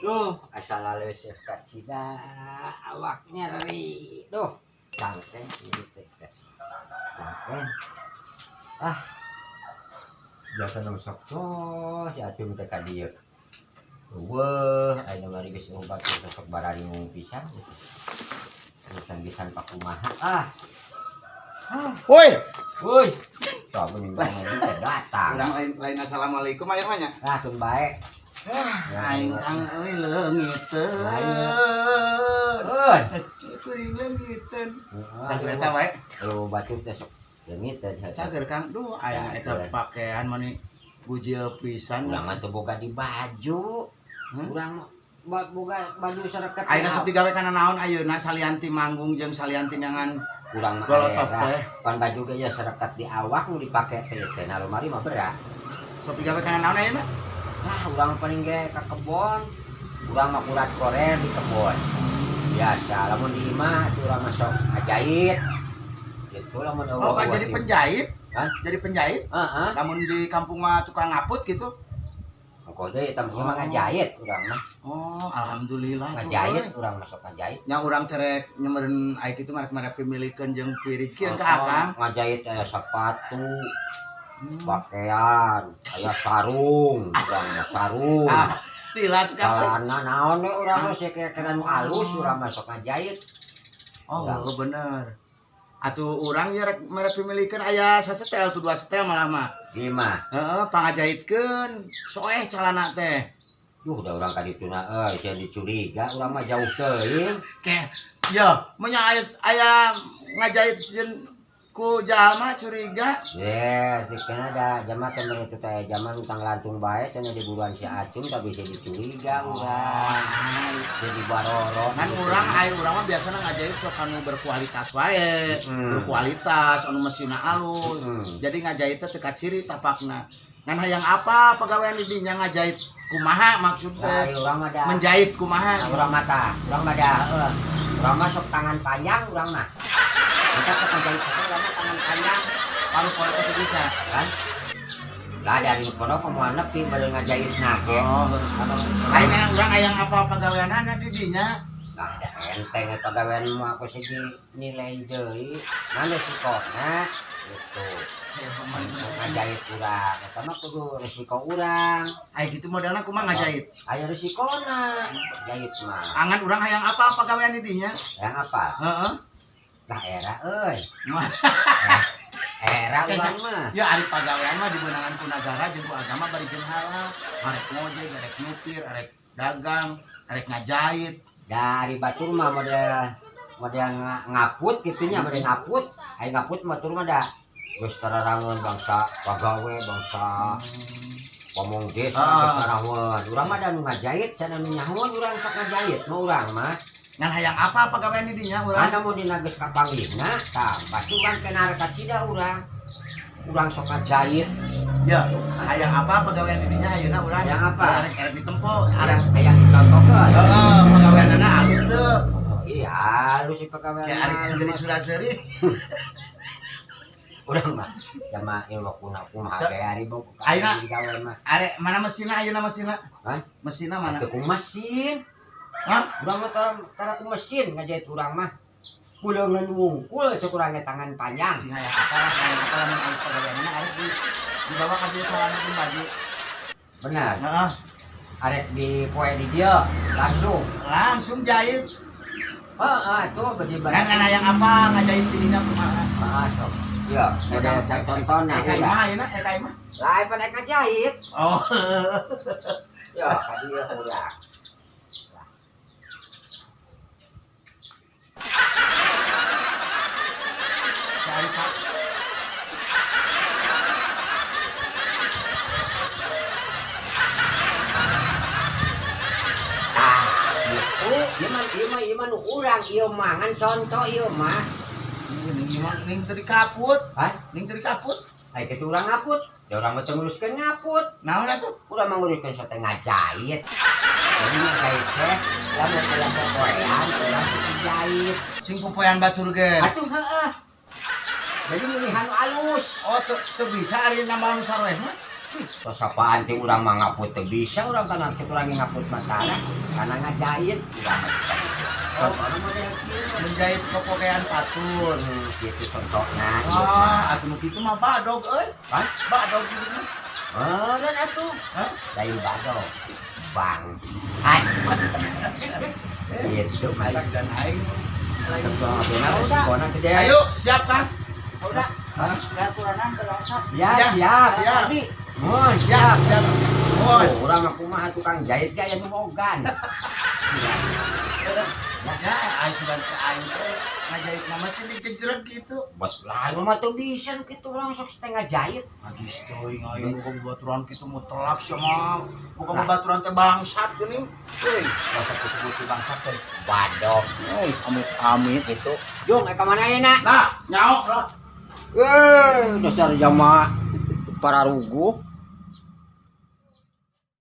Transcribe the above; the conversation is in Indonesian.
Duh, asal lalu chef kacida awaknya ri. Duh, cangkeng ini teh. Cangkeng. Ah. Biasa nusak tuh si acung teh ka dieu. Weuh, aya mari geus obat sok barari mung pisan. Pisan pakumaha. Ah. Woi, Woi. Coba nimbang datang. urang lain assalamualaikum aya mah nya. Nah, tun bae. Aing kang euy leungiteun. Kuring leungiteun. Eta wae. Lu batur teh sok leungiteun. Cager Kang, duh aing eta pakaian mah ni bujil pisan. Urang mah teu boga di baju. Urang mah boga baju sareket. Ayeuna sok digawe kana naon ayeuna salianti manggung jeung salianti nyangan urang mah golotop teh. Pan baju ge ya sareket di awak nu dipake teh teh na lemari mah berat. Sok digawe kana naon ayeuna? Nah, urang paling ge ka kebon. Urang mah kurat korer di kebon. Biasa lamun di imah teh urang mah sok ngajait. Gitu lamun Oh, kan jadi penjahit? Hah? Jadi penjahit? Heeh. Namun di kampung mah tukang ngaput gitu. Engko deui eta mah ngajait urang mah. Oh, alhamdulillah. Ngajait urang masuk ngajait. Nya urang terek nyemeureun aya kitu marek-marek pimilikeun jeung pirij kieu ka Akang. Ngajait aya sepatu, pakaian, aya sarung, urang mah sarung. Tilat ka. Kalana naon we urang mah sih kena nu alus urang masuk ngajait. Oh, bener. Atuh urang nya rek marek pimilikeun aya sasetel tuh 2 setel malah mah. Ieu mah. Heeh, pangajaitkeun soeh calana teh. Duh, da urang ka dituna sia dicuriga urang mah jauh teuing. Ke, ya, nya aya ngajait sieun ku jalma curiga. Ye, dikena da jama teh menurut teh jaman utang lantung bae cenah di buruan si Acung tapi bisa dicuriga urang. Jadi baroro. Kan urang aya urang mah biasana ngajait sok anu berkualitas wae, berkualitas anu mesinna alus. Jadi ngajait teh teu kaciri tapakna. Ngan hayang apa pagawean di dinya ngajait kumaha maksud teh? Urang mah da menjahit kumaha? urang mah tah, urang mah da urang mah sok tangan panjang urang mah. Kita sok ngajait urang mah tangan panjang. Palu kolot teh bisa Kan? Lah dari kono komoan nepi bade ngajaitna ge. Oh, ayeuna urang hayang apa pagaweanana di dinya? Nah, da enteng pagawean mah aku sih nilai deui. Mana sikona gitu. Ngajait urang, eta mah kudu resiko urang. Aya kitu modelna kumaha ngajait? Aya resikona jahit mah. Angan urang hayang apa pagawean di dinya? Yang apa? Heeh. Lah era euy. Era urang mah. Ya ari pagawean mah dibeunangan ku nagara jeung ku agama bari jeung halal. Arek ngojek, arek nyupir, arek dagang, arek ngajait. Dari batur mah model ngaput gitunya, model ngaput. Aya ngaput mah tur mah da geus tararangeun bangsa pagawe, bangsa pamong desa geus tararangeun. Urang mah da nu ngajait, cenah nu nyahoan urang sok ngajait mah urang mah. Ngan hayang apa pagawean di dinya urang? Mana mau dina geus ka panglihna, tah batur kan kena rekat sida urang. Urang sok ngajait. Ya, hayang apa pagawean di dinya ayeuna urang? Hayang apa? Arek ditempo, arek Aya dicontohkeun. heeh, pagaweanana halus teu. Iya, halus si pagawean. Kayak arek dari Suraseuri. Urang mah jama ilmu kumaha bae ari bau ka Ayeuna digawe mah. arek mana mesinna ayeuna mesinna? Hah? Mesinna mana? Teu ku mesin. Hah? Urang mah tara ku mesin ngajait urang mah. Kuleungeun wungkul cek urang ge tangan panjang. Sing hayang apa lamun halus pagaweanana arek dibawa ka dieu calana jeung baju. Benar. Heeh. Arek di poe di dieu Langsung jahit. Heeh, tuh bade Kan hayang apa ngajahit di dinya kumaha? Ah, sok. Iya, model contohna Eka imah ayeuna eka imah. lain pan eka jahit. Oh. Ya, ka dieu urang. Dari Pak. Ieu mah nu urang ieu mah ngan contoh ieu mah. Ning teu dikaput. Hah? Ning teu dikaput. Ai kitu urang ngaput. Da urang mah teu nguruskeun ngaput. Naon atuh? Urang mah nguruskeun sote ngajait. Jadi ngajait teh lamun aya popoean urang dijait. Sing popoean batur ge. Atuh heueuh. Jadi milihan alus. Oh, teu bisa ari nambah nu sareh mah. Terus apaan teh urang mah ngaput teu bisa urang kana teh urang ngaput matana karena ngajahit urang mah kita. Contohna mah menjahit pepokean patur. Kitu contohna. Ah, atuh nu kitu mah badog euy. Hah? Badog kitu mah. Dan atuh. Hah? Lain badog. Bang. Hai. Itu Matak dan aing. udah. Gede. Ayo, siap Kang. Udah. Hah? Gaturan berasa. Ya, Ya, siap. siap. Tadi. Mun, Siap, siap. Mohon. Oh, urang mah kumaha tukang jahit ge aya nu mogan. Ya, aing sudah ke aing teh ngajahit mah masih digejreg gitu. Buat lain mah teu bisa nu kitu urang sok setengah jahit. Agis teuing aing boga babaturan kitu mah telak sama. Boga babaturan teh bangsat geuning. Euy, Rasa disebut bangsa teh badog amit-amit. gitu. Jung, ka mana ayeuna? Nah, nyaok lah. Dasar jamaah para ruguh.